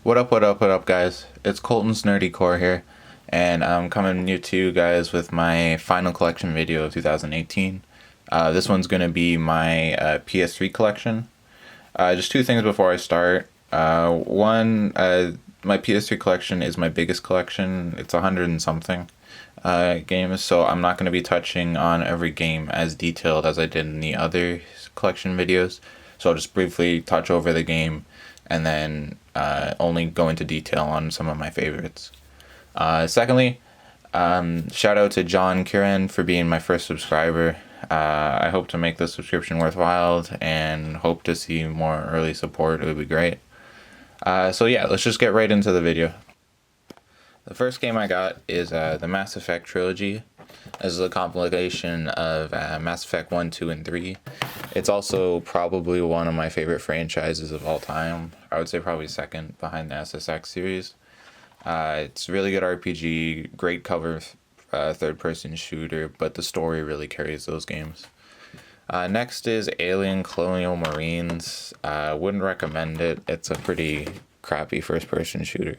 What up, guys? It's Colton's Nerdy Core here, and I'm coming to you guys with my final collection video of 2018. This one's going to be my PS3 collection. Just two things before I start. One, my PS3 collection is my biggest collection. It's 100 and something games, so I'm not going to be touching on every game as detailed as I did in the other collection videos. So I'll just briefly touch over the game and then only go into detail on some of my favorites. Secondly, shout out to John Kieran for being my first subscriber. I hope to make the subscription worthwhile and hope to see more early support. It would be great. So yeah, let's just get right into the video. The first game I got is the Mass Effect trilogy. This is a compilation of Mass Effect 1, 2, and 3. It's also probably one of my favorite franchises of all time. I would say probably second behind the SSX series. It's a really good RPG, great cover, third-person shooter, but the story really carries those games. Next is Alien Colonial Marines. Wouldn't recommend it. It's a pretty crappy first-person shooter.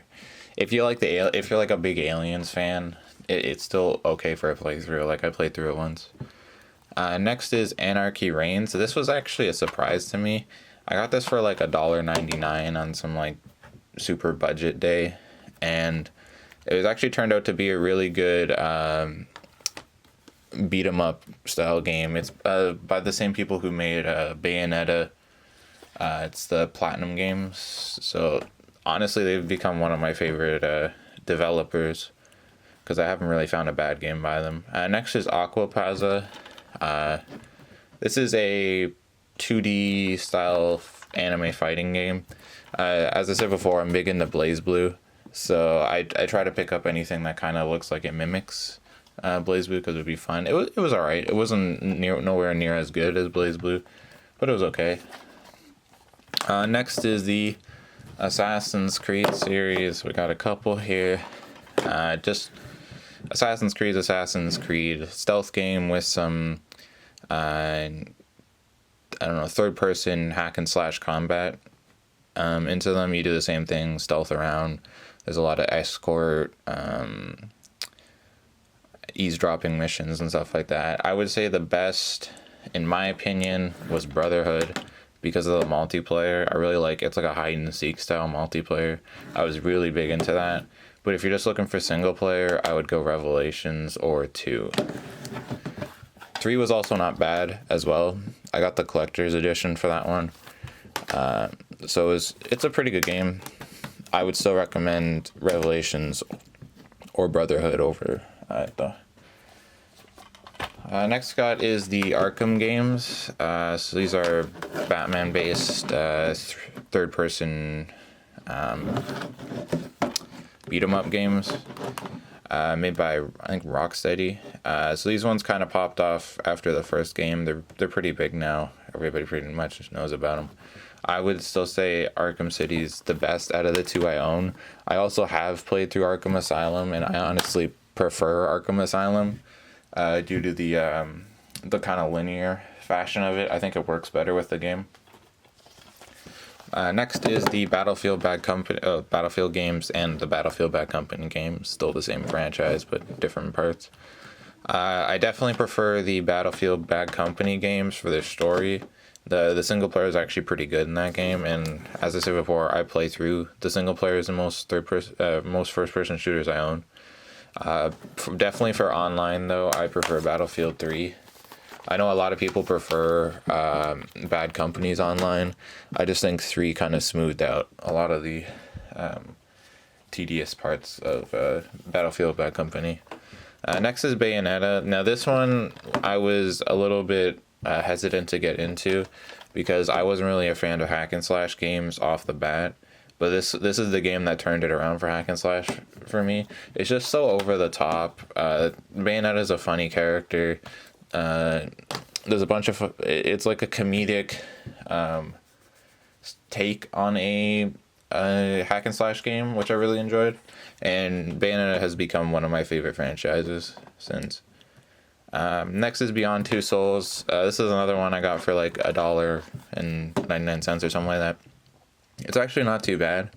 If you're like a big Aliens fan, it's still okay for a playthrough. Like I played through it once. Next is Anarchy Reigns. This was actually a surprise to me. I got this for like $1.99 on some like super budget day, and it was actually turned out to be a really good beat 'em up style game. It's by the same people who made Bayonetta. It's the Platinum Games. So honestly, they've become one of my favorite developers because I haven't really found a bad game by them. Next is Aqua Plaza. This is a 2D style anime fighting game. As I said before, I'm big into BlazBlue, so I try to pick up anything that kind of looks like it mimics BlazBlue because it would be fun. It was alright. It wasn't nowhere near as good as BlazBlue, but it was okay. Next is the Assassin's Creed series. We got a couple here. Just Assassin's Creed stealth game with some third person hack and slash combat into them. You do the same thing, stealth around. There's a lot of escort, eavesdropping missions and stuff like that. I would say the best, in my opinion, was Brotherhood because of the multiplayer. I really like it's like a hide and seek style multiplayer. I was really big into that. But if you're just looking for single player, I would go Revelations or 2. 3 was also not bad as well. I got the collector's edition for that one. So it's a pretty good game. I would still recommend Revelations or Brotherhood over it though. Next got is the Arkham games. So these are Batman-based third-person beat-em-up games made by, I think, Rocksteady. So these ones kind of popped off after the first game. They're pretty big now. Everybody pretty much knows about them. I would still say Arkham City's the best out of the two I own. I also have played through Arkham Asylum, and I honestly prefer Arkham Asylum due to the kind of linear fashion of it. I think it works better with the game. Next is the Battlefield games and the Battlefield Bad Company games. Still the same franchise, but different parts. I definitely prefer the Battlefield Bad Company games for their story. The single player is actually pretty good in that game, and as I said before, I play through the single players in most first person shooters I own. Definitely for online though, I prefer Battlefield 3. I know a lot of people prefer Bad Company's online. I just think 3 kind of smoothed out a lot of the tedious parts of Battlefield Bad Company. Next is Bayonetta. Now this one I was a little bit hesitant to get into because I wasn't really a fan of hack and slash games off the bat. But this is the game that turned it around for hack and slash for me. It's just so over the top. Bayonetta is a funny character. There's a bunch of it's like a comedic take on a hack and slash game, which I really enjoyed, and Bayonetta has become one of my favorite franchises since. Next is Beyond Two Souls. This is another one I got for like $1.99 or something like that. It's actually not too bad.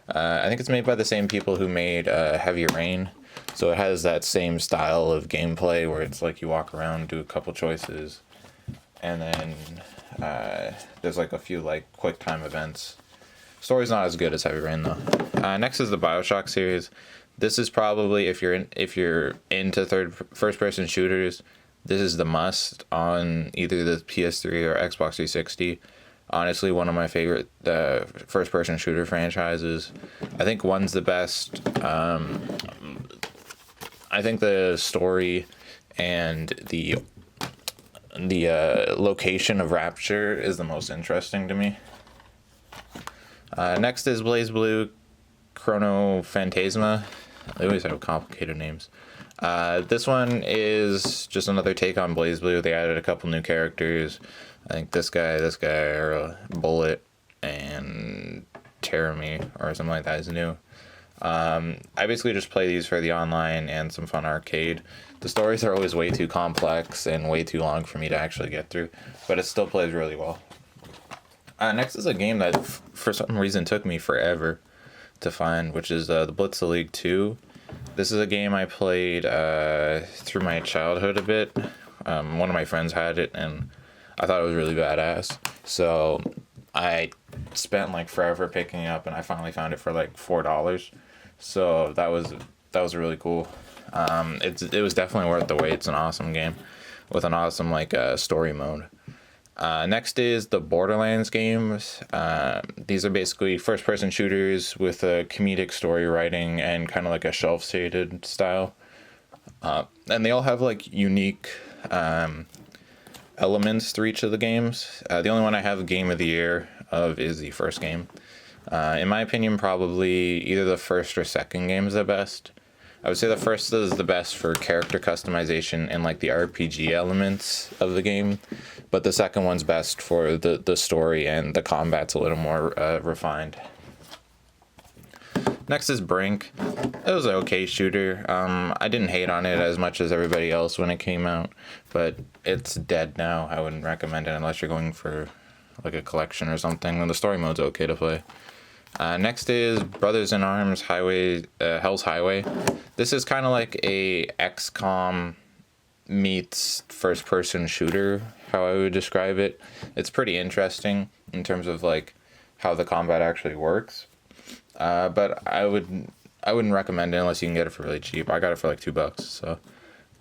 I think it's made by the same people who made Heavy Rain. So it has that same style of gameplay where it's like you walk around, do a couple choices, and then there's like a fefew like quick time events. Story's not as good as Heavy Rain though. Next is the Bioshock series. This is probably, if you're into first person shooters, this is the must on either the PS3 or Xbox 360. Honestly, one of my favorite first person shooter franchises. I think one's the best. I think the story and the location of Rapture is the most interesting to me. Next is BlazBlue Chrono Phantasma. They always have complicated names. This one is just another take on BlazBlue. They added a couple new characters. I think this guy, or Bullet, and Terramy, or something like that is new. I basically just play these for the online and some fun arcade. The stories are always way too complex and way too long for me to actually get through, but it still plays really well. Next is a game that for some reason took me forever to find, which is the Blitz the League II. This is a game I played through my childhood a bit. One of my friends had it, and I thought it was really badass. So I spent like forever picking it up, and I finally found it for like $4. So that was really cool. It was definitely worth the wait. It's an awesome game with an awesome like story mode. Next is the Borderlands games. These are basically first-person shooters with a comedic story writing and kind of like a shelf-shaded style. And they all have like unique elements to each of the games. The only one I have Game of the Year of is the first game. In my opinion, probably either the first or second game is the best. I would say the first is the best for character customization and like the RPG elements of the game, but the second one's best for the story, and the combat's a little more refined. Next is Brink. It was an okay shooter. I didn't hate on it as much as everybody else when it came out, but it's dead now. I wouldn't recommend it unless you're going for like a collection or something, and the story mode's okay to play. Next is Brothers in Arms Hell's Highway. This is kind of like a XCOM meets first-person shooter, how I would describe it. It's pretty interesting in terms of like how the combat actually works. But I wouldn't recommend it unless you can get it for really cheap. I got it for like $2. So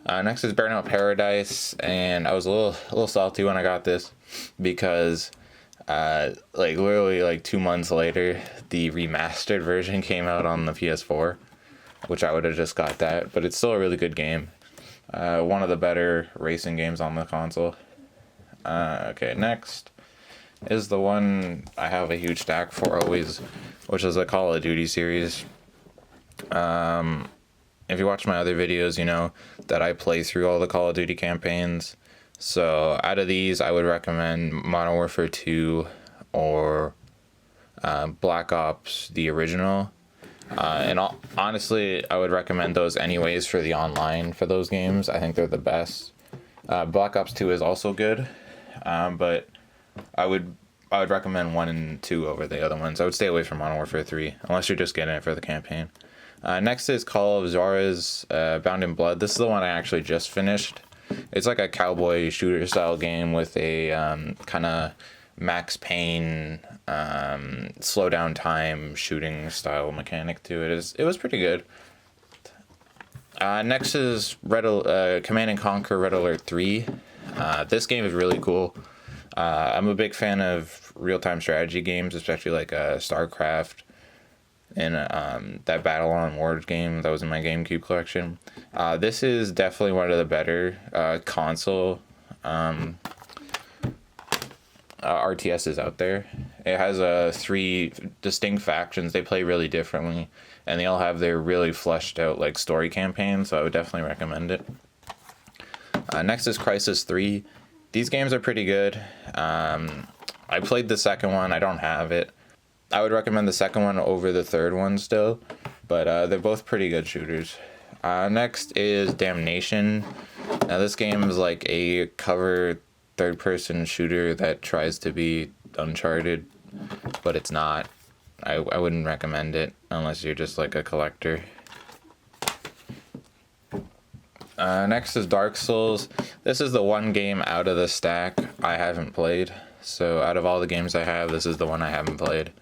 next is Burnout Paradise, and I was a little salty when I got this because like literally like 2 months later, the remastered version came out on the PS4, which I would have just got that, but it's still a really good game. One of the better racing games on the console. Okay, next is the one I have a huge stack for always, which is the Call of Duty series. If you watch my other videos, you know that I play through all the Call of Duty campaigns. So out of these, I would recommend Modern Warfare 2 or Black Ops, the original. Honestly, I would recommend those anyways for the online for those games. I think they're the best. Black Ops 2 is also good, but I would recommend 1 and 2 over the other ones. I would stay away from Modern Warfare 3 unless you're just getting it for the campaign. Next is Call of Juarez Bound in Blood. This is the one I actually just finished. It's like a cowboy shooter style game with a kind of Max Payne slow down time shooting style mechanic to it. It was pretty good. Next is Command and Conquer Red Alert 3. This game is really cool. I'm a big fan of real-time strategy games, especially like StarCraft and that Battle on Words game that was in my GameCube collection. This is definitely one of the better console RTSs out there. It has 3 distinct factions. They play really differently, and they all have their really fleshed out like story campaigns, so I would definitely recommend it. Next is Crysis 3. These games are pretty good. I played the second one. I don't have it. I would recommend the second one over the third one still, but they're both pretty good shooters. Next is Damnation. Now this game is like a cover third-person shooter that tries to be Uncharted, but it's not. I wouldn't recommend it unless you're just like a collector. Next is Dark Souls. This is the one game out of the stack I haven't played. So out of all the games I have, this is the one I haven't played.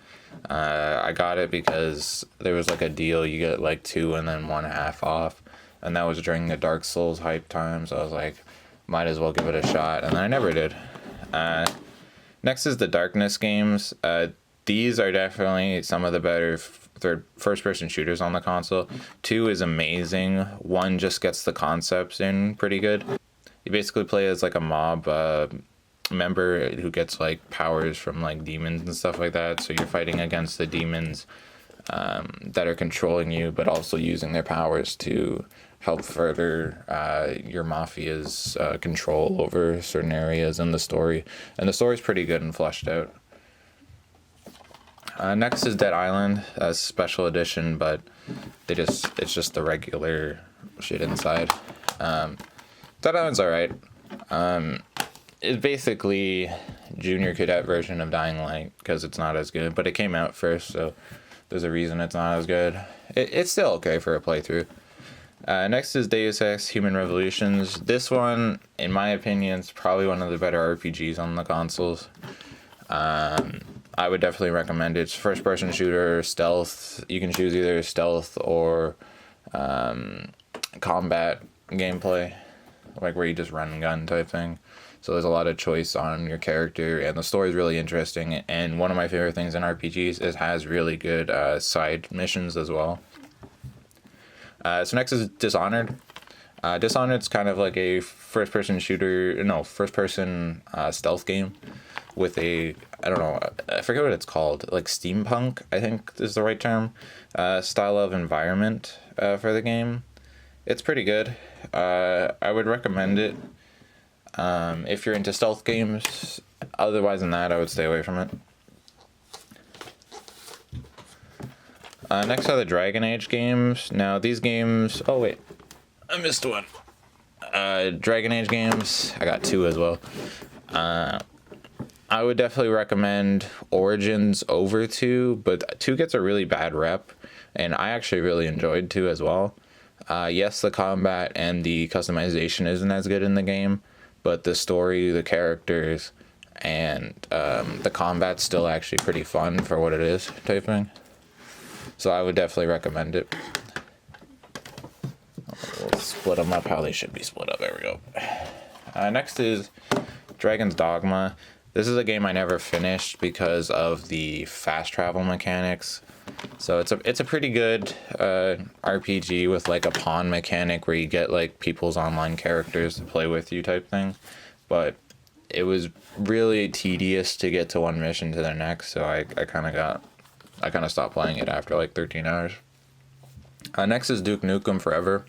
I got it because there was like a deal. You get like 2 and then 1 half off. And that was during the Dark Souls hype time. So I was like, might as well give it a shot. And then I never did. Next is the Darkness games. These are definitely some of the better first-person shooters on the console. 2 is amazing. 1 just gets the concepts in pretty good. You basically play as like a mob member who gets like powers from like demons and stuff like that. So you're fighting against the demons that are controlling you, but also using their powers to help further your mafia's control over certain areas in the story. And the story's pretty good and fleshed out. Next is Dead Island, a special edition, but it's just the regular shit inside. Dead Island's alright. It's basically Junior Cadet version of Dying Light, because it's not as good, but it came out first, so there's a reason it's not as good. It's still okay for a playthrough. Next is Deus Ex Human Revolutions. This one, in my opinion, is probably one of the better RPGs on the consoles. I would definitely recommend it. It's first-person shooter, stealth. You can choose either stealth or combat gameplay, like where you just run and gun type thing. So there's a lot of choice on your character, and the story is really interesting. And one of my favorite things in RPGs is it has really good side missions as well. So next is Dishonored. Dishonored's kind of like a first-person stealth game with a, I don't know, I forget what it's called, like steampunk, I think is the right term, style of environment for the game. It's pretty good. I would recommend it if you're into stealth games. Otherwise than that, I would stay away from it. Next are the Dragon Age games. Now these games, oh wait, I missed one. Dragon Age games, I got 2 as well. I would definitely recommend Origins over 2, but 2 gets a really bad rep, and I actually really enjoyed 2 as well. Yes, the combat and the customization isn't as good in the game, but the story, the characters, and the combat's still actually pretty fun for what it is type thing. So I would definitely recommend it. We'll split them up how they should be split up. There we go. Next is Dragon's Dogma. This is a game I never finished because of the fast travel mechanics. So it's a pretty good RPG with like a pawn mechanic where you get like people's online characters to play with you type thing. But it was really tedious to get to one mission to the next, so I kind of stopped playing it after like 13 hours. Next is Duke Nukem Forever.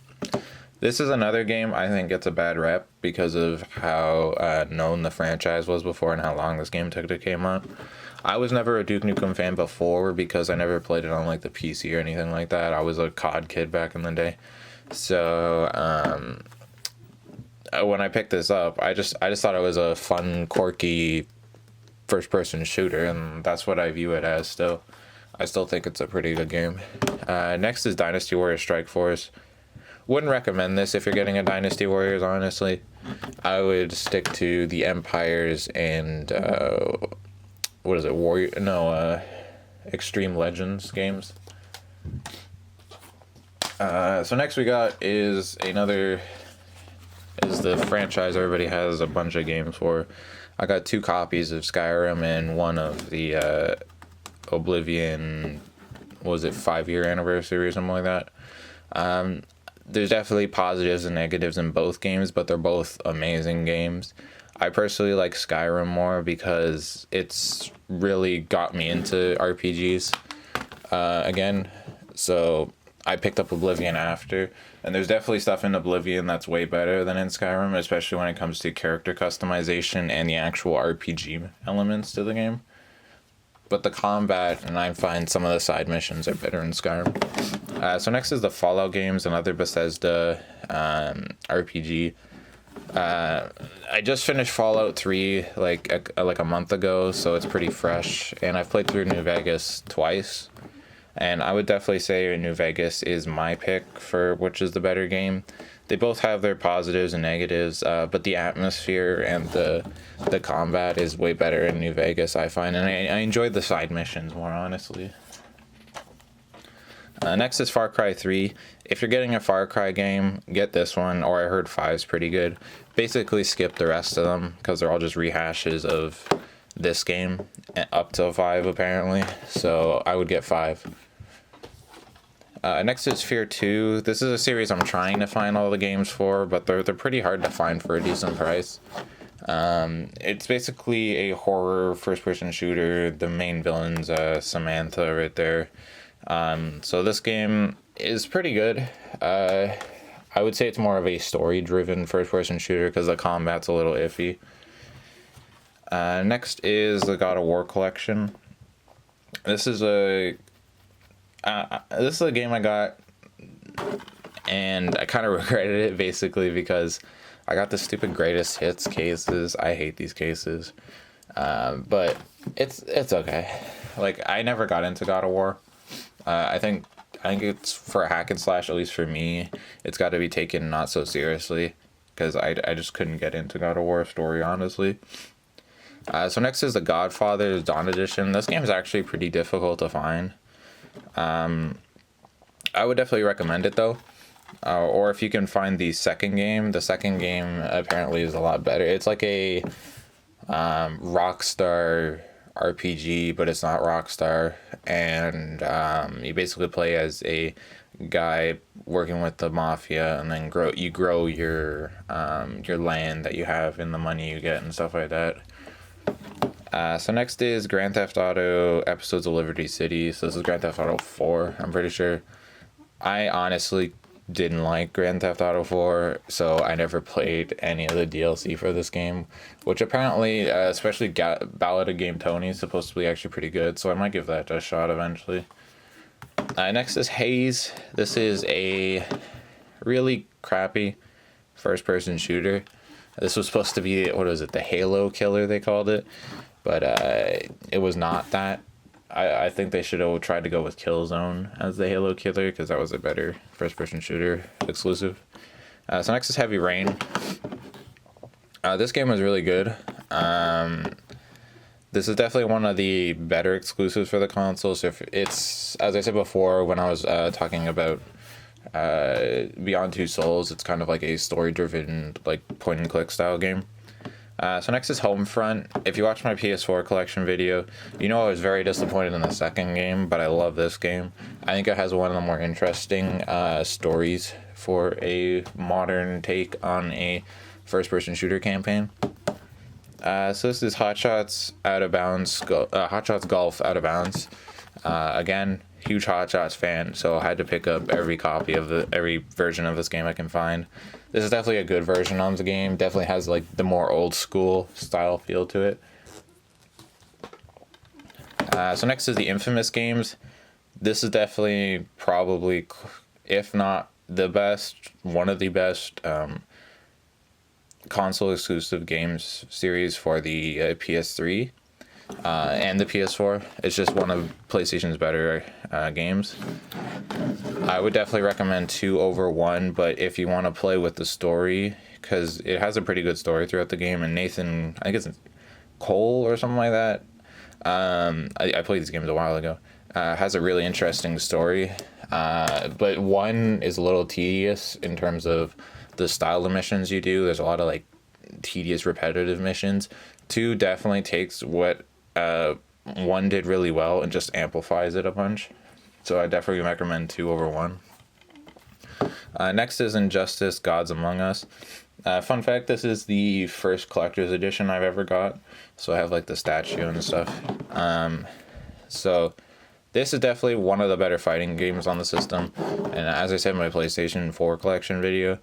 This is another game I think gets a bad rep because of how known the franchise was before and how long this game took to come out. I was never a Duke Nukem fan before because I never played it on like the PC or anything like that. I was a COD kid back in the day. So when I picked this up, I just thought it was a fun, quirky first-person shooter, and that's what I view it as still. I still think it's a pretty good game. Next is Dynasty Warriors Strike Force. Wouldn't recommend this if you're getting a Dynasty Warriors, honestly. I would stick to the Empires and what is it? Extreme Legends games. So next we got is the franchise everybody has a bunch of games for. I got 2 copies of Skyrim and 1 of the Oblivion, was it 5-year anniversary or something like that. There's definitely positives and negatives in both games, but they're both amazing games. I personally like Skyrim more because it's really got me into RPGs again. So I picked up Oblivion after, and there's definitely stuff in Oblivion that's way better than in Skyrim, especially when it comes to character customization and the actual RPG elements to the game. But the combat, and I find some of the side missions are better in Skyrim. So next is the Fallout games, another Bethesda RPG. I just finished Fallout 3 like a month ago, so it's pretty fresh. And I've played through New Vegas twice. And I would definitely say New Vegas is my pick for which is the better game. They both have their positives and negatives, but the atmosphere and the combat is way better in New Vegas, I find. And I enjoyed the side missions more, honestly. Next is Far Cry 3. If you're getting a Far Cry game, get this one, or I heard 5's pretty good. Basically skip the rest of them, because they're all just rehashes of this game, up till 5 apparently, so I would get 5. Next is Fear 2. This is a series I'm trying to find all the games for, but they're pretty hard to find for a decent price. It's basically a horror first-person shooter. The main villain's Samantha right there. So this game is pretty good. I would say it's more of a story-driven first-person shooter because the combat's a little iffy. Next is the God of War collection. This is a game I got, and I kind of regretted it basically because I got the stupid greatest hits cases. I hate these cases, but it's okay. Like, I never got into God of War. I think it's for a hack and slash, at least for me, it's got to be taken not so seriously because I just couldn't get into God of War story, honestly. So next is the Godfather Dawn Edition. This game is actually pretty difficult to find. I would definitely recommend it though. Or if you can find the second game apparently is a lot better. It's like a Rockstar RPG, but it's not Rockstar, and you basically play as a guy working with the mafia, and then you grow your land that you have and the money you get and stuff like that. So next is Grand Theft Auto Episodes of Liberty City. So this is Grand Theft Auto 4, I'm pretty sure. I honestly didn't like Grand Theft Auto 4, so I never played any of the DLC for this game, which apparently, especially Ballad of Game Tony, is supposed to be actually pretty good, so I might give that a shot eventually. Next is Haze. This is a really crappy first-person shooter. This was supposed to be, what was it, the Halo killer they called it, but it was not that. I think they should have tried to go with Killzone as the Halo killer because that was a better first-person shooter exclusive. So next is Heavy Rain. This game was really good. This is definitely one of the better exclusives for the console. So if it's, as I said before when I was talking about Beyond Two Souls, it's kind of like a story-driven, like point-and-click style game. So next is Homefront. If you watch my PS4 collection video, you know I was very disappointed in the second game, but I love this game. I think it has one of the more interesting stories for a modern take on a first-person shooter campaign. So this is Hot Shots Out of Bounds, Hot Shots Golf Out of Bounds. Again, huge Hot Shots fan, so I had to pick up every version of this game I can find. This is definitely a good version of the game. Definitely has like the more old school style feel to it. So next is the Infamous games. This is definitely probably, if not the best, one of the best console exclusive games series for the PS3 and the PS4. It's just one of PlayStation's better games. I would definitely recommend 2 over 1, but if you want to play with the story, because it has a pretty good story throughout the game, and Nathan, I think it's Cole or something like that, I played these games a while ago, has a really interesting story, but 1 is a little tedious in terms of the style of missions you do. There's a lot of like tedious repetitive missions. 2 definitely takes what 1 did really well and just amplifies it a bunch. So I definitely recommend 2 over 1. Next is Injustice Gods Among Us. Fun fact, this is the first collector's edition I've ever got. So I have like the statue and stuff. So this is definitely one of the better fighting games on the system. And as I said in my PlayStation 4 collection video,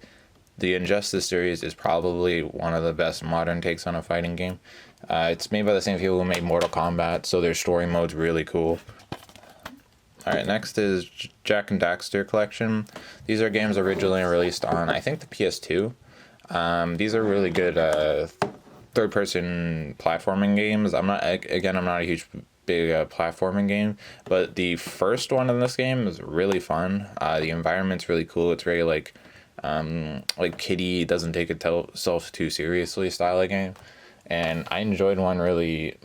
the Injustice series is probably one of the best modern takes on a fighting game. It's made by the same people who made Mortal Kombat, so their story mode's really cool. Alright, next is Jak and Daxter collection. These are games originally released on, I think, the PS2. These are really good third-person platforming games. I'm not a huge big platforming game, but the first one in this game is really fun. The environment's really cool. It's very like kiddie, doesn't take itself too seriously style of game, and I enjoyed one really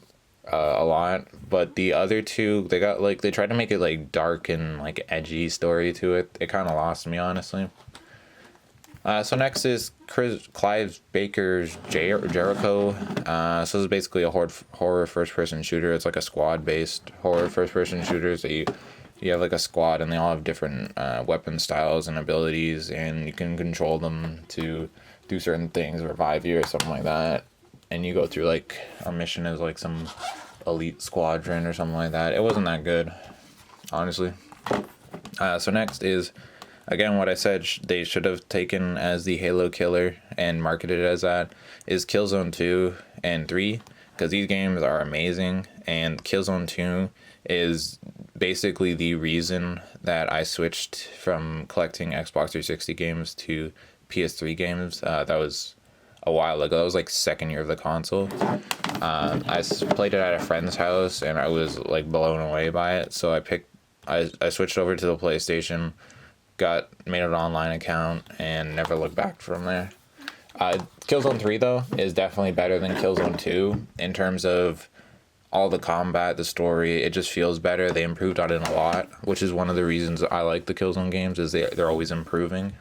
a lot. But the other two, they tried to make it like dark and like edgy story to it. It kind of lost me, honestly. So next is Clive Baker's Jericho. So this is basically a horror first-person shooter. It's like a squad-based horror first-person shooter. So you have like a squad, and they all have different weapon styles and abilities, and you can control them to do certain things, revive you or something like that. And you go through like a mission as like some elite squadron or something like that. It wasn't that good, honestly. So next is, again, what I said they should have taken as the Halo killer and marketed it as that, is Killzone 2 and 3, because these games are amazing, and Killzone 2 is basically the reason that I switched from collecting Xbox 360 games to PS3 games. That was a while ago. That was like second year of the console. I played it at a friend's house, and I was like blown away by it, so I switched over to the PlayStation, made an online account, and never looked back from there. Killzone 3 though is definitely better than Killzone 2 in terms of all the combat, the story. It just feels better. They improved on it a lot, which is one of the reasons I like the Killzone games, is they're always improving.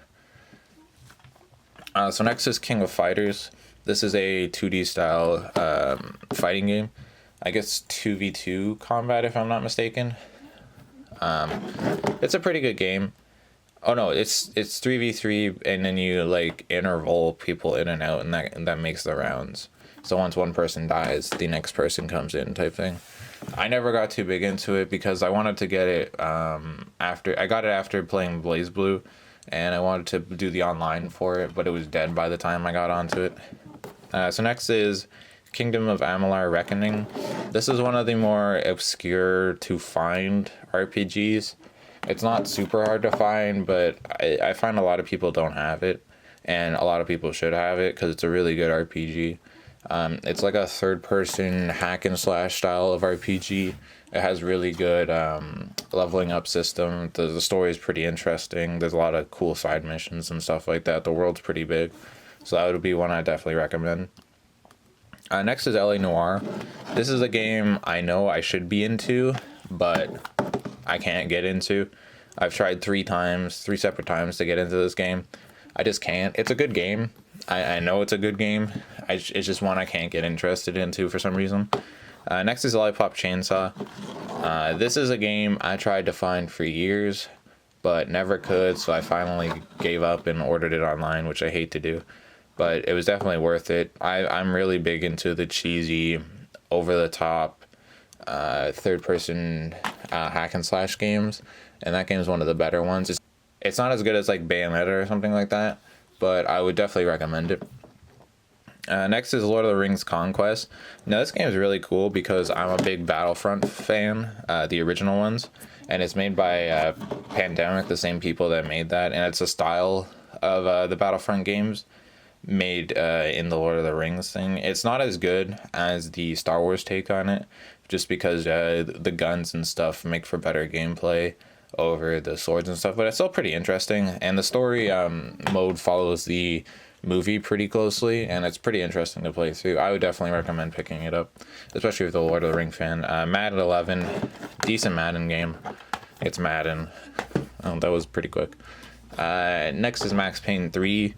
So next is King of Fighters. This is a 2D style fighting game. I guess 2v2 combat, if I'm not mistaken. It's a pretty good game. Oh no, it's 3v3, and then you like interval people in and out, and that makes the rounds. So once one person dies, the next person comes in, type thing. I never got too big into it because I wanted to get it after playing BlazBlue, and I wanted to do the online for it, but it was dead by the time I got onto it. So next is Kingdom of Amalur Reckoning. This is one of the more obscure to find RPGs. It's not super hard to find, but I find a lot of people don't have it, and a lot of people should have it because it's a really good RPG. It's like a third-person hack and slash style of RPG. It has really good leveling up system. The story is pretty interesting. There's a lot of cool side missions and stuff like that. The world's pretty big, so that would be one I definitely recommend. Next is LA Noire. This is a game I know I should be into, but I can't get into. I've tried 3 separate times to get into this game. I just can't. It's a good game. I know it's a good game. It's just one I can't get interested into for some reason. Next is Lollipop Chainsaw. This is a game I tried to find for years, but never could, so I finally gave up and ordered it online, which I hate to do. But it was definitely worth it. I'm really big into the cheesy, over-the-top, third-person hack and slash games, and that game is one of the better ones. It's not as good as like Bayonetta or something like that, but I would definitely recommend it. Next is Lord of the Rings Conquest. Now this game is really cool because I'm a big Battlefront fan, the original ones, and it's made by Pandemic, the same people that made that, and it's a style of the Battlefront games made in the Lord of the Rings thing. It's not as good as the Star Wars take on it, just because the guns and stuff make for better gameplay over the swords and stuff, but it's still pretty interesting, and the story mode follows the movie pretty closely, and it's pretty interesting to play through. I would definitely recommend picking it up, especially if you're a Lord of the Rings fan. Madden 11, decent Madden game. It's Madden. Oh, that was pretty quick. Next is Max Payne 3.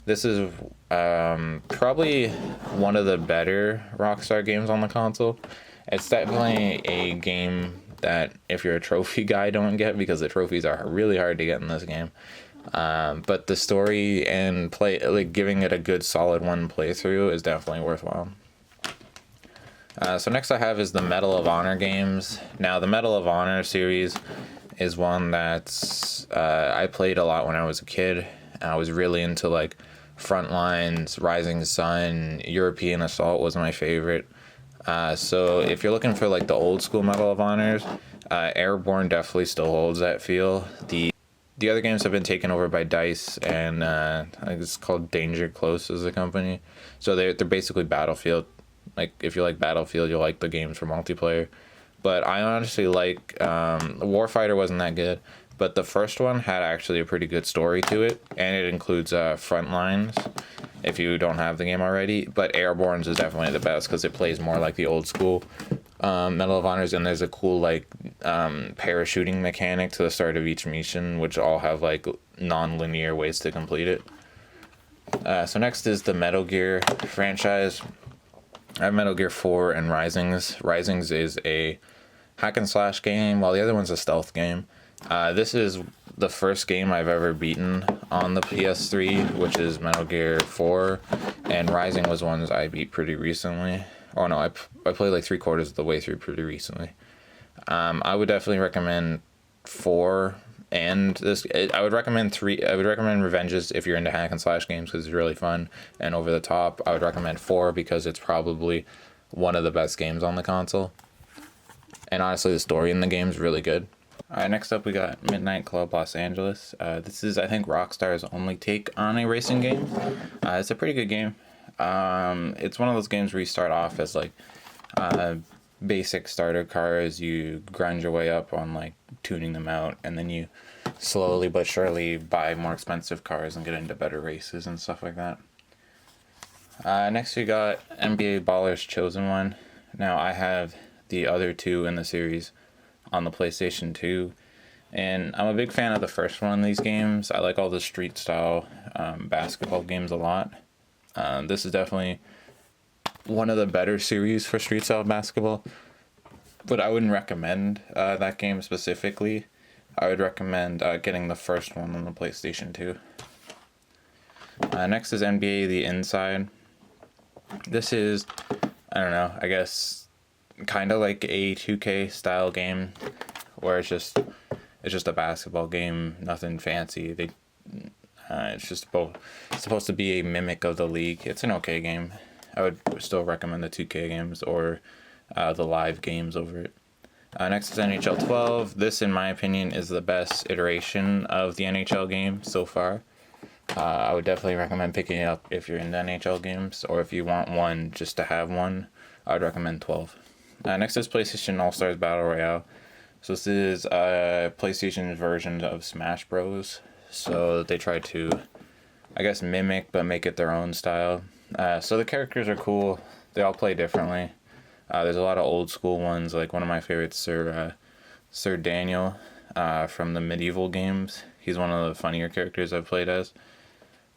This is probably one of the better Rockstar games on the console. It's definitely a game that if you're a trophy guy, don't get, because the trophies are really hard to get in this game. But the story and giving it a good solid one playthrough is definitely worthwhile. So next I have is the Medal of Honor games. Now the Medal of Honor series is one that's I played a lot when I was a kid, and I was really into like Frontlines, Rising Sun, European Assault was my favorite. So if you're looking for like the old school Medal of Honors, Airborne definitely still holds that feel. The other games have been taken over by DICE, and I think it's called Danger Close as a company. So they're basically Battlefield. Like, if you like Battlefield, you'll like the games for multiplayer. But I honestly like Warfighter wasn't that good, but the first one had actually a pretty good story to it, and it includes Frontlines if you don't have the game already. But Airborne's is definitely the best because it plays more like the old school Medal of Honors, and there's a cool like parachuting mechanic to the start of each mission, which all have like non-linear ways to complete it. So next is the Metal Gear franchise. I have Metal Gear 4 and Risings. Risings is a hack and slash game, while the other one's a stealth game. This is the first game I've ever beaten on the PS3, which is Metal Gear 4, and Rising was ones I beat pretty recently. Oh no, I played like 3/4 of the way through pretty recently. I would definitely recommend 4 and this. I would recommend 3. I would recommend Revengeance if you're into hack and slash games because it's really fun and over the top. I would recommend 4 because it's probably one of the best games on the console. And honestly, the story in the game is really good. Alright, next up we got Midnight Club Los Angeles. This is, I think, Rockstar's only take on a racing game. It's a pretty good game. It's one of those games where you start off as like basic starter cars, you grind your way up on like tuning them out, and then you slowly but surely buy more expensive cars and get into better races and stuff like that. Next we got NBA Ballers Chosen One. Now I have the other two in the series on the PlayStation 2, and I'm a big fan of the first one of these games. I like all the street style basketball games a lot. This is definitely one of the better series for street style basketball, but I wouldn't recommend that game specifically. I would recommend getting the first one on the PlayStation 2. Next is NBA The Inside. This is, I don't know, I guess kind of like a 2K style game where it's just a basketball game, nothing fancy. It's just supposed to be a mimic of the league. It's an okay game. I would still recommend the 2K games or the live games over it. Next is NHL 12. This, in my opinion, is the best iteration of the NHL game so far. I would definitely recommend picking it up if you're into NHL games, or if you want one just to have one, I would recommend 12. Next is PlayStation All-Stars Battle Royale. So this is PlayStation's version of Smash Bros. So they try to, I guess, mimic but make it their own style. So the characters are cool. They all play differently. There's a lot of old school ones, like one of my favorites, Sir Daniel from the medieval games. He's one of the funnier characters I've played as.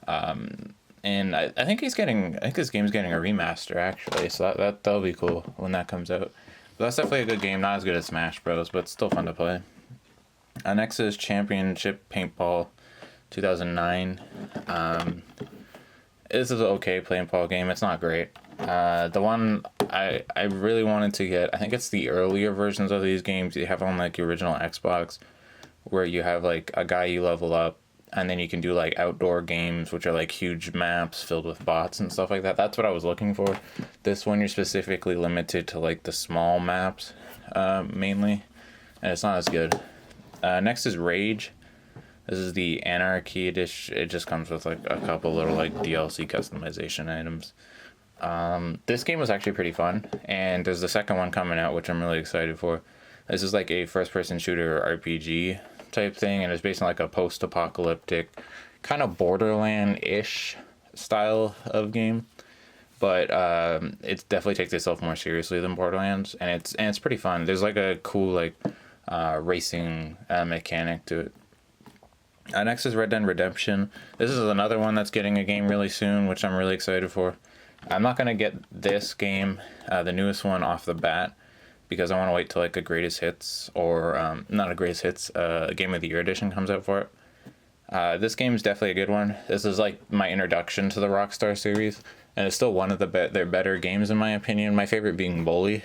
And I think this game's getting a remaster actually, so that'll be cool when that comes out. But that's definitely a good game, not as good as Smash Bros, but still fun to play. Next is Championship Paintball 2009. This is an okay paintball game. It's not great. The one I really wanted to get, I think it's the earlier versions of these games you have on like the original Xbox, where you have like a guy you level up, and then you can do like outdoor games, which are like huge maps filled with bots and stuff like that. That's what I was looking for. This one, you're specifically limited to like the small maps, mainly, and it's not as good. Next is Rage. This is the Anarchy edition. It just comes with like a couple little like DLC customization items. This game was actually pretty fun, and there's the second one coming out, which I'm really excited for. This is like a first-person shooter RPG type thing, and it's based on like a post-apocalyptic kind of Borderland-ish style of game, but it definitely takes itself more seriously than Borderlands, and it's pretty fun. There's like a cool like racing mechanic to it. Next is Red Dead Redemption. This is another one that's getting a game really soon, which I'm really excited for. I'm not gonna get this game, the newest one, off the bat, because I want to wait till like a greatest hits, or not a greatest hits, Game of the Year edition comes out for it. This game is definitely a good one. This is like my introduction to the Rockstar series, and it's still one of their better games in my opinion. My favorite being Bully.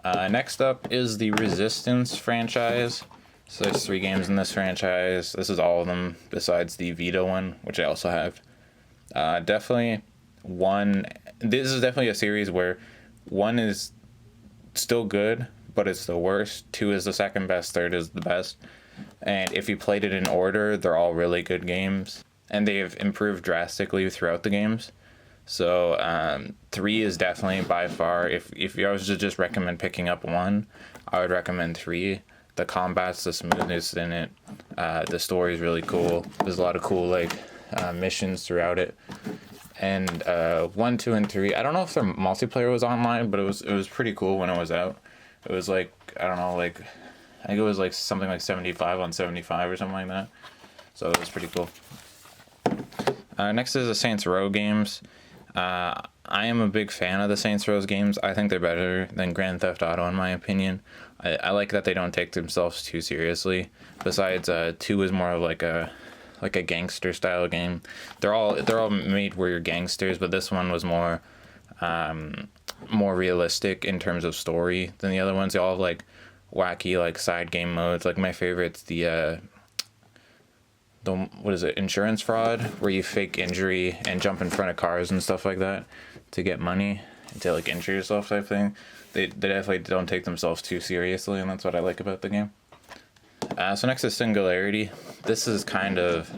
Next up is the Resistance franchise. So there's 3 games in this franchise. This is all of them besides the Vita one, which I also have. Definitely one. This is definitely a series where 1 is still good, but it's the worst. 2 is the second best. 3rd is the best. And if you played it in order, they're all really good games. And they have improved drastically throughout the games. So 3 is definitely by far, if I was to just recommend picking up one, I would recommend 3. The combat's the smoothest in it. The story's really cool. There's a lot of cool missions throughout it. And 1, 2, and 3, I don't know if their multiplayer was online, but it was pretty cool when it was out. It was I don't know, I think it was something like 75 on 75 or something like that. So it was pretty cool. Next is the Saints Row games. I am a big fan of the Saints Row games. I think they're better than Grand Theft Auto in my opinion. I like that they don't take themselves too seriously. Besides, 2 is more of a gangster style game. They're all made where you're gangsters, but this one was more realistic in terms of story than the other ones. They all have wacky side game modes. My favorite's the what is it, insurance fraud, where you fake injury and jump in front of cars and stuff like that to get money, to injure yourself type thing. They definitely don't take themselves too seriously, and that's what I like about the game. So next is Singularity. This is kind of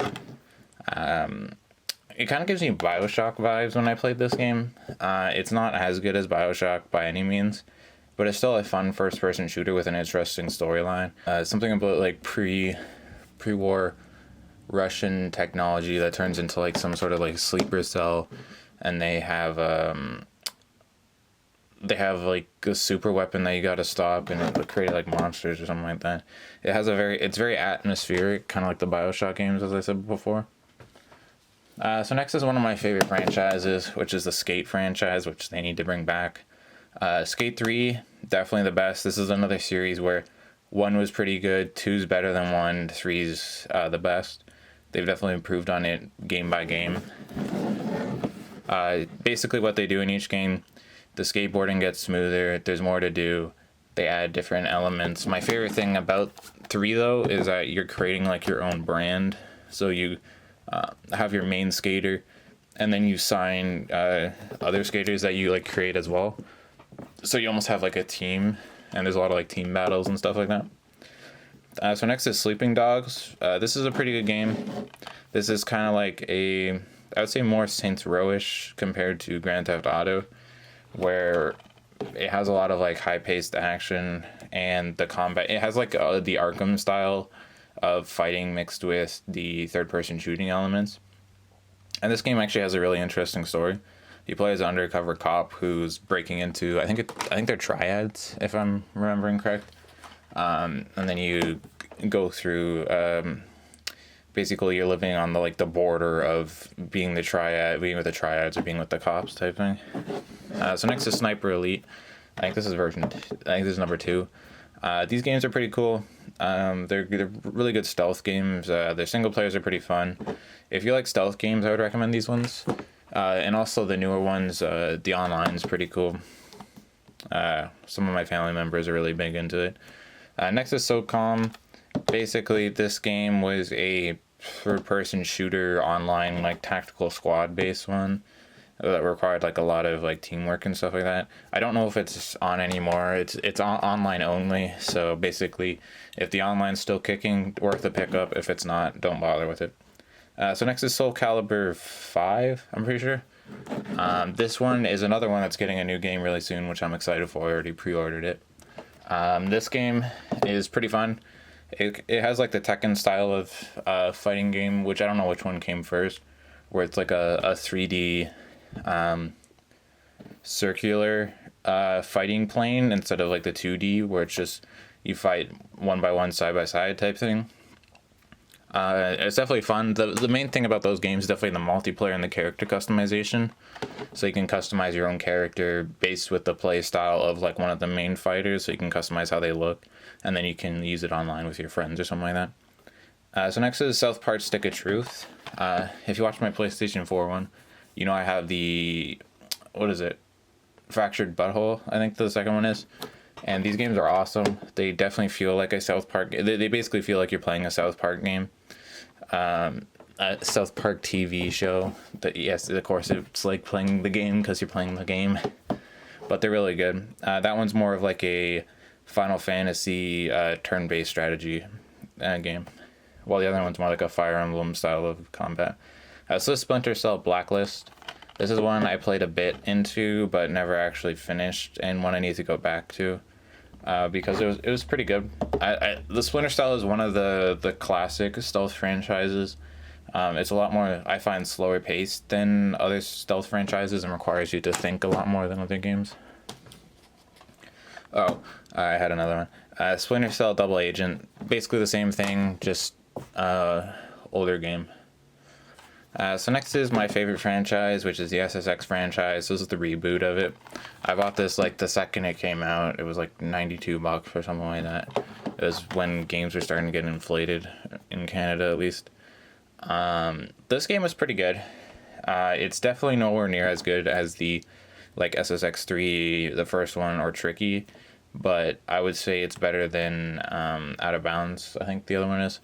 it kind of gives me Bioshock vibes when I played this game. It's not as good as Bioshock by any means, but it's still a fun first-person shooter with an interesting storyline. Something about pre-war Russian technology that turns into some sort of sleeper cell, and they have a super weapon that you gotta stop, and it created monsters or something like that. It's very atmospheric, kind of like the Bioshock games, as I said before. So next is one of my favorite franchises, which is the Skate franchise, which they need to bring back. Skate 3, definitely the best. This is another series where 1 was pretty good, 2's better than 1, 3's the best. They've definitely improved on it game by game. Basically what they do in each game, the skateboarding gets smoother, there's more to do, they add different elements. My favorite thing about 3 though is that you're creating your own brand. So you have your main skater, and then you sign other skaters that you create as well. So you almost have a team, and there's a lot of team battles and stuff like that. So next is Sleeping Dogs. This is a pretty good game. This is kind of I would say more Saints Row-ish compared to Grand Theft Auto, where it has a lot of high-paced action, and the combat, it has the Arkham style of fighting mixed with the third-person shooting elements. And this game actually has a really interesting story. You play as an undercover cop who's breaking into, I think they're triads, if I'm remembering correct. And then you go through, basically you're living on the border of being with the triads or being with the cops type thing. So next is Sniper Elite. I think this is number 2. These games are pretty cool. They're really good stealth games. Their single players are pretty fun. If you like stealth games, I would recommend these ones. And also the newer ones, the online's pretty cool. Some of my family members are really big into it. Next is SOCOM. Basically, this game was a third-person shooter online, tactical squad-based one that required a lot of teamwork and stuff like that. I don't know if it's on anymore. It's online only. So basically, if the online's still kicking, worth the pickup. If it's not, don't bother with it. So next is Soul Calibur 5. I'm pretty sure. This one is another one that's getting a new game really soon, which I'm excited for. I already pre-ordered it. This game is pretty fun. It has the Tekken style of fighting game, which I don't know which one came first, where it's a 3D circular fighting plane instead of the 2D, where it's just you fight one by one, side by side type thing. It's definitely fun. The main thing about those games is definitely the multiplayer and the character customization. So you can customize your own character based with the play style of one of the main fighters. So you can customize how they look, and then you can use it online with your friends or something like that. So next is South Park Stick of Truth. If you watch my PlayStation 4 one, you know I have the, what is it? Fractured Butthole, I think the second one is. And these games are awesome. They definitely feel like a South Park. They basically feel like you're playing a South Park game. A South Park TV show. That, yes, of course, it's like playing the game because you're playing the game. But they're really good. That one's more of a Final Fantasy turn-based strategy game. while the other one's more like a Fire Emblem style of combat. So Splinter Cell Blacklist. This is one I played a bit into, but never actually finished, and one I need to go back to, because it was pretty good. The Splinter Cell is one of the classic stealth franchises. It's a lot more, I find, slower paced than other stealth franchises and requires you to think a lot more than other games. Oh, I had another one. Splinter Cell Double Agent, basically the same thing, just older game. So next is my favorite franchise, which is the SSX franchise. This is the reboot of it. I bought this like the second it came out. It was like $92 or something like that. It was when games were starting to get inflated, in Canada at least. This game was pretty good. It's definitely nowhere near as good as the like SSX3, the first one, or Tricky, but I would say it's better than Out of Bounds, I think the other one is.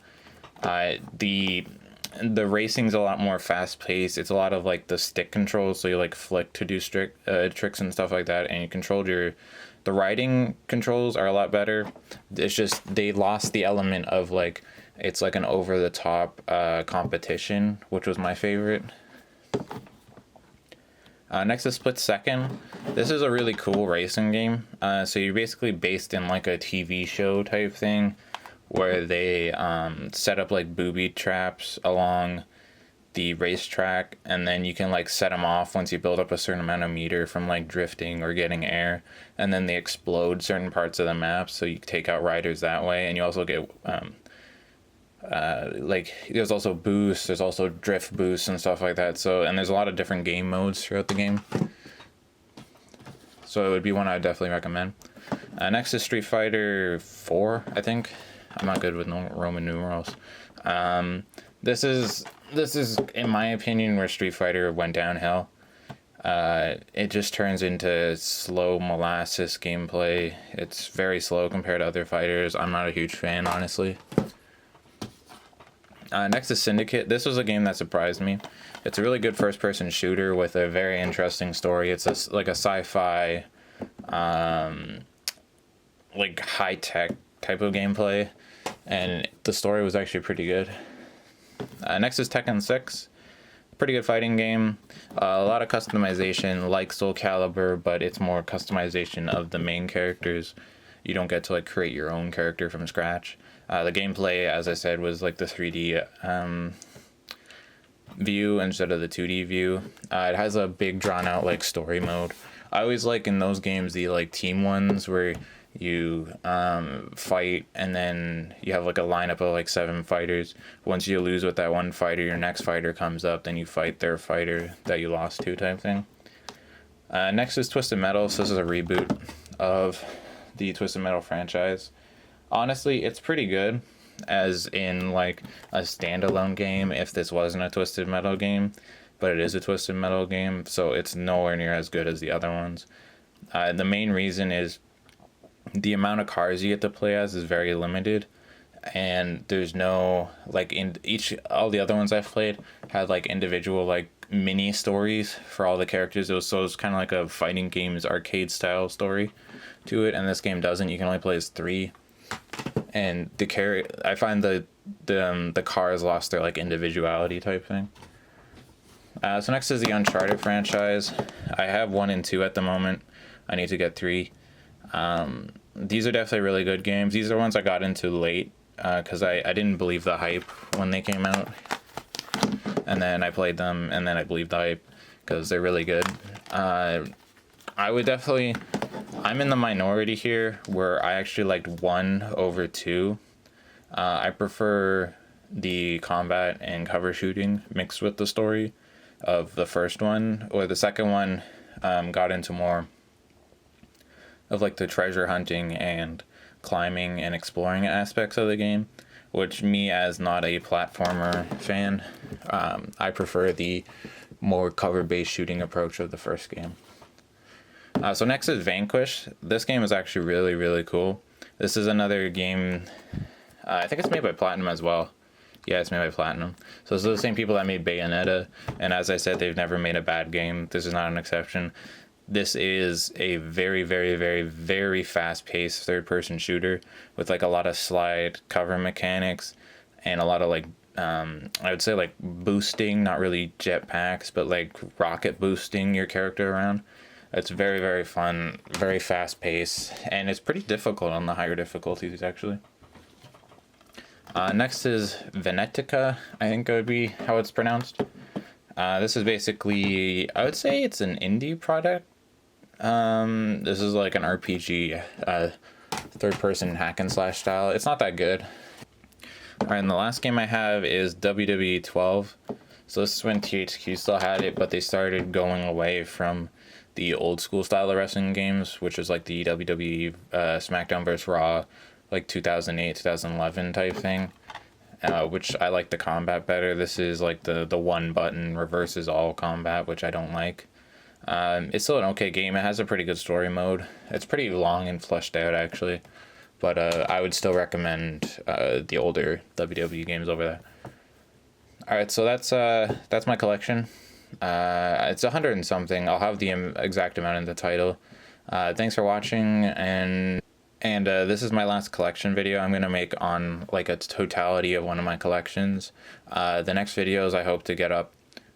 The racing's a lot more fast paced. It's a lot of like the stick controls, so you like flick to do tricks and stuff like that, and you control the riding controls are a lot better. It's just they lost the element of like it's like an over the top competition, which was my favorite. Next is Split Second. This is a really cool racing game. So you're basically based in like a TV show type thing, where they set up like booby traps along the racetrack, and then you can like set them off once you build up a certain amount of meter from like drifting or getting air, and then they explode certain parts of the map, so you take out riders that way. And you also get like there's also boosts, there's also drift boosts and stuff like that. So, and there's a lot of different game modes throughout the game, so it would be one I would definitely recommend. Next is Street Fighter 4, I think. I'm not good with Roman numerals. This is in my opinion where Street Fighter went downhill. It just turns into slow molasses gameplay. It's very slow compared to other fighters. I'm not a huge fan, honestly. Next is Syndicate. This was a game that surprised me. It's a really good first-person shooter with a very interesting story. It's like a sci-fi, like high-tech type of gameplay, and the story was actually pretty good. Next is Tekken 6. Pretty good fighting game. A lot of customization like Soul Calibur, but it's more customization of the main characters. You don't get to like create your own character from scratch. The gameplay, as I said, was like the 3D view instead of the 2D view. It has a big drawn out like story mode. I always like in those games the like team ones where you fight and then you have like a lineup of like 7 fighters. Once you lose with that one fighter, your next fighter comes up, then you fight their fighter that you lost to type thing. Next is Twisted Metal. So this is a reboot of the Twisted Metal franchise. Honestly, it's pretty good as in like a standalone game if this wasn't a Twisted Metal game, but it is a Twisted Metal game, so it's nowhere near as good as the other ones. The main reason is the amount of cars you get to play as is very limited, and there's no like all the other ones I've played had like individual like mini stories for all the characters. It was kind of like a fighting game's arcade style story to it, and this game doesn't. You can only play as 3, and I find the cars lost their like individuality type thing. So next is the Uncharted franchise. I have 1 and 2 at the moment. I need to get 3. These are definitely really good games. These are ones I got into late because I didn't believe the hype when they came out, and then I played them and then I believed the hype because they're really good. I would definitely, I'm in the minority here where I actually liked 1 over 2. I prefer the combat and cover shooting mixed with the story of the first one, or the second one got into more of like the treasure hunting and climbing and exploring aspects of the game, which me as not a platformer fan, I prefer the more cover-based shooting approach of the first game. So next is Vanquish. This game is actually really, really cool. This is another game, I think it's made by Platinum as well. Yeah, it's made by Platinum. So it's the same people that made Bayonetta, and as I said, they've never made a bad game. This is not an exception. This is a very, very, very, very fast-paced third-person shooter with like a lot of slide cover mechanics, and a lot of like I would say like boosting, not really jetpacks, but like rocket boosting your character around. It's very, very fun, very fast paced, and it's pretty difficult on the higher difficulties actually. Next is Vanquish, I think would be how it's pronounced. This is basically, I would say it's an indie product. This is like an RPG, third-person hack and slash style. It's not that good. Alright, and the last game I have is WWE 12. So this is when THQ still had it, but they started going away from the old school style of wrestling games, which is like the WWE SmackDown vs. Raw, like 2008, 2011 type thing, which I like the combat better. This is like the one button reverses all combat, which I don't like. It's still an okay game. It has a pretty good story mode. It's pretty long and fleshed out actually, but I would still recommend the older WWE games over there. Alright, so that's my collection. It's 100 and something. I'll have the exact amount in the title. Thanks for watching, and this is my last collection video I'm gonna make on like a totality of one of my collections. The next videos I hope to get up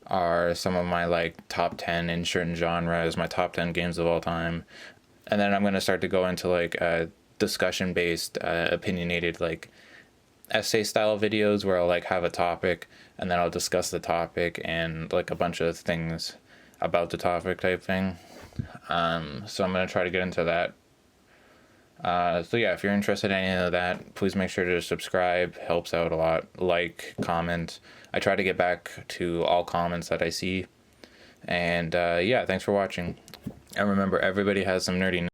are some of my like top 10 in certain genres, my top 10 games of all time, and then I'm gonna start to go into like discussion based, opinionated, like essay style videos where I'll like have a topic and then I'll discuss the topic and like a bunch of things about the topic type thing. So I'm gonna try to get into that. So yeah, if you're interested in any of that, please make sure to subscribe. Helps out a lot. Like, comment. I try to get back to all comments that I see. And yeah, thanks for watching. And remember, everybody has some nerdy